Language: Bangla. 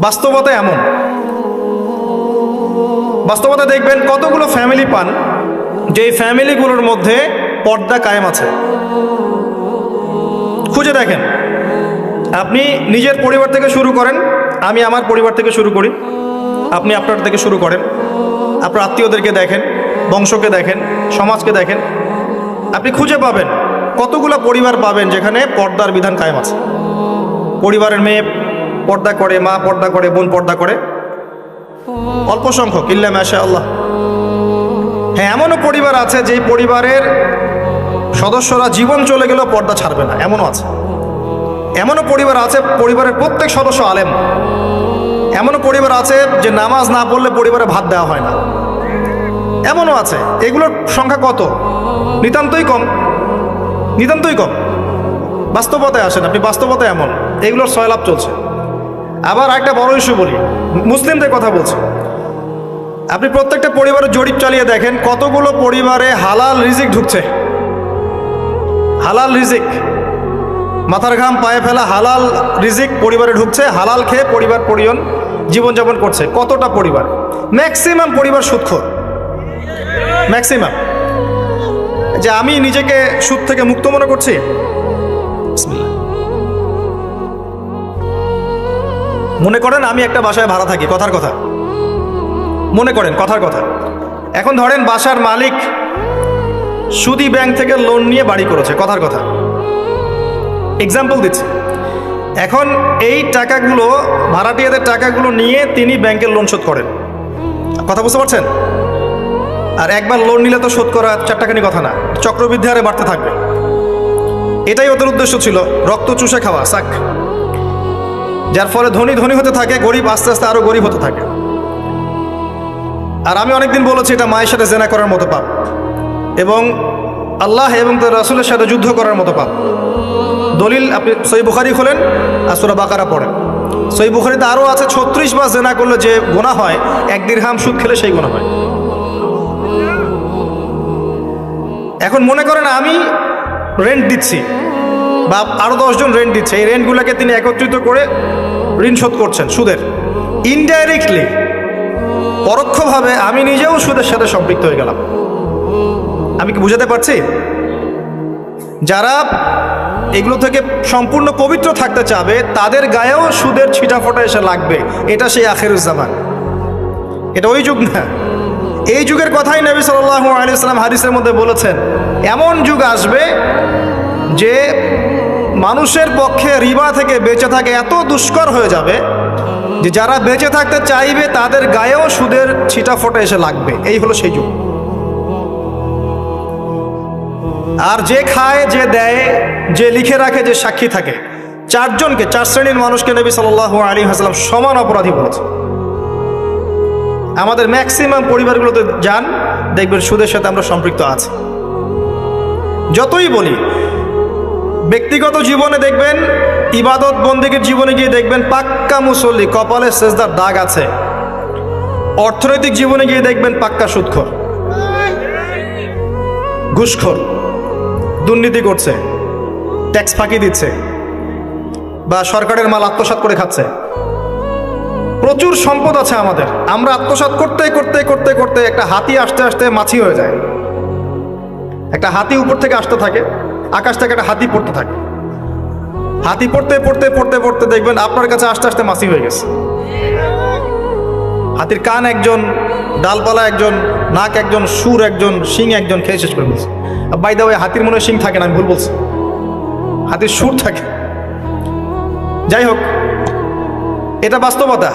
বাস্তবতা এমন, বাস্তবতা দেখবেন কতগুলো ফ্যামিলি পান যে ফ্যামিলিগুলোর মধ্যে পর্দা কায়েম আছে। খুঁজে দেখেন, আপনি নিজের পরিবার থেকে শুরু করেন, আমি আমার পরিবার থেকে শুরু করি, আপনি আপনার থেকে শুরু করেন, আপনার আত্মীয়দেরকে দেখেন, বংশকে দেখেন, সমাজকে দেখেন, আপনি খুঁজে পাবেন কতগুলো পরিবার পাবেন যেখানে পর্দার বিধান কায়েম আছে। পরিবারের মেয়ে পর্দা করে, মা পর্দা করে, বোন পর্দা করে, অল্প সংখ্যক, ইল্লা মাশাআল্লাহ। হ্যাঁ, এমনও পরিবার আছে যে পরিবারের সদস্যরা জীবন চলে গেলেও পর্দা ছাড়বে না, এমনও আছে। এমনও পরিবার আছে পরিবারের প্রত্যেক সদস্য আলেম। এমনও পরিবার আছে যে নামাজ না পড়লে পরিবারে ভাত দেওয়া হয় না, এমনও আছে। এগুলোর সংখ্যা কত? নিতান্তই কম, নিতান্তই কম। বাস্তবতায় আসেন আপনি, বাস্তবতা এমন, এগুলোর সয়লাভ চলছে। আবার একটা বড় ইস্যু বলি, মুসলিমদের কথা বলছি। আপনি প্রত্যেকটা পরিবারের জরিপ চালিয়ে দেখেন কতগুলো পরিবারে হালাল রিজিক ঢুকছে। হালাল রিজিক, মাথার ঘাম পায়ে ফেলা হালাল রিজিক পরিবারে ঢুকছে, হালাল খেয়ে পরিবার পরিজন জীবনযাপন করছে। কতটা পরিবার? ম্যাক্সিমাম পরিবার সুদখোর, ম্যাক্সিমাম। যে আমি নিজেকে সুদ থেকে মুক্ত মনে করছি, মনে করেন আমি একটা বাসায় ভাড়া থাকি, কথার কথা, মনে করেন কথার কথা। এখন ধরেন বাসার মালিক সুদি ব্যাংক থেকে লোন নিয়ে বাড়ি করেছে, কথার কথা, এক্সাম্পল দিচ্ছি। এখন এই টাকাগুলো, ভাড়াটিয়াদের টাকাগুলো নিয়ে তিনি ব্যাংকের লোন শোধ করেন, কথা বুঝতে পারছেন? আর একবার লোন নিলে তো শোধ করা চারটাখানি কথা না, চক্রবৃদ্ধি হারে বাড়তে থাকবে। এটাই ওদের উদ্দেশ্য ছিল, রক্ত চুষে খাওয়া, সাক। যার ফলে ধনী ধনী হতে থাকে, গরিব আস্তে আস্তে আরো গরিব হতে থাকে। আর আমি অনেকদিন বলেছি এটা মায়ের সাথে জেনা করার মতো পাপ, এবং আল্লাহ এবং তার রাসূলের সাথে যুদ্ধ করার মতো পাপ। দলিল আপনি সহিহ বুখারী খোলেন আর সূরা বাকারা পড়েন। সহিহ বুখারীতে আরও আছে 36 বার জেনা করলে যে গুনাহ হয়, 1 দিরহাম সুদ খেলে সেই গুনাহ হয়। এখন মনে করেন আমি রেন্ট দিচ্ছি, বা আরও 10 জন রেন্ট দিচ্ছে, এই রেন্টগুলোকে তিনি একত্রিত করে ঋণ শোধ করছেন সুদের। ইনডাইরেক্টলি, পরোক্ষভাবে আমি নিজেও সুদের সাথে সম্পৃক্ত হয়ে গেলাম। আমি কি বুঝাতে পারছি? যারা এগুলো থেকে সম্পূর্ণ পবিত্র থাকতে চাবে তাদের গায়েও সুদের ছিটাফোঁটা এসে লাগবে। এটা সেই আখিরুজ্জামান, এটা ওই যুগ না। এই যুগের কথাই নবী সাল্লাল্লাহু আলাইহি ওয়াসাল্লাম হাদিসের মধ্যে বলেছেন, এমন যুগ আসবে যে মানুষের পক্ষে রিবা থেকে বেঁচে থাকা এত দুষ্কর হয়ে যাবে যে যারা বেঁচে থাকতে চাইবে তাদের গায়েও সুদের ছিটাফোঁটা এসে লাগবে। এই হলো সেই যুগ। আর যে খায়, যে দেয়, যে লিখে রাখে, যে সাক্ষী থাকে, 4 জনকে, 4 শ্রেণীর মানুষকে নবী সাল্লাল্লাহু আলাইহি ওয়াসাল্লাম সমান অপরাধী বলেছে। আমাদের ম্যাক্সিমাম পরিবারগুলোতে যান, দেখবেন সুদের সাথে আমরা সম্পৃক্ত আছি। যতই বলি, ব্যক্তিগত জীবনে দেখবেন, ইবাদত বন্দেগীর জীবনে গিয়ে দেখবেন পাক্কা মুসল্লি, কপালে সেজদার দাগ আছে। অর্থনৈতিক জীবনে গিয়ে দেখবেন পাক্কা সুদখোর, ঘুষখোর, দুর্নীতি করছে, ট্যাক্স ফাঁকি দিচ্ছে, বা সরকারের মাল আত্মসাৎ করে খাচ্ছে। প্রচুর সম্পদ আছে আমাদের, আমরা আত্মসাৎ করতে করতে করতে করতে একটা হাতি আসতে আসতে মাছি হয়ে যায়। একটা হাতি উপর থেকে আসতে থাকে, আকাশ থেকে একটা হাতি পড়তে থাকে। হাতি পড়তে পড়তে পড়তে পড়তে দেখবেন আপনার কাছে আস্তে আস্তে মাছি হয়ে গেছে। হাতির কান একজন, ডালপালা একজন, নাক একজন, সুর একজন, শিং একজন, খেয়ে শেষ করে বলছে। বাই দা ওয়ে, হাতির মনে শিং থাকে না, আমি ভুল বলছি, হাতির সুর থাকে। যাই হোক, এটা বাস্তবতা।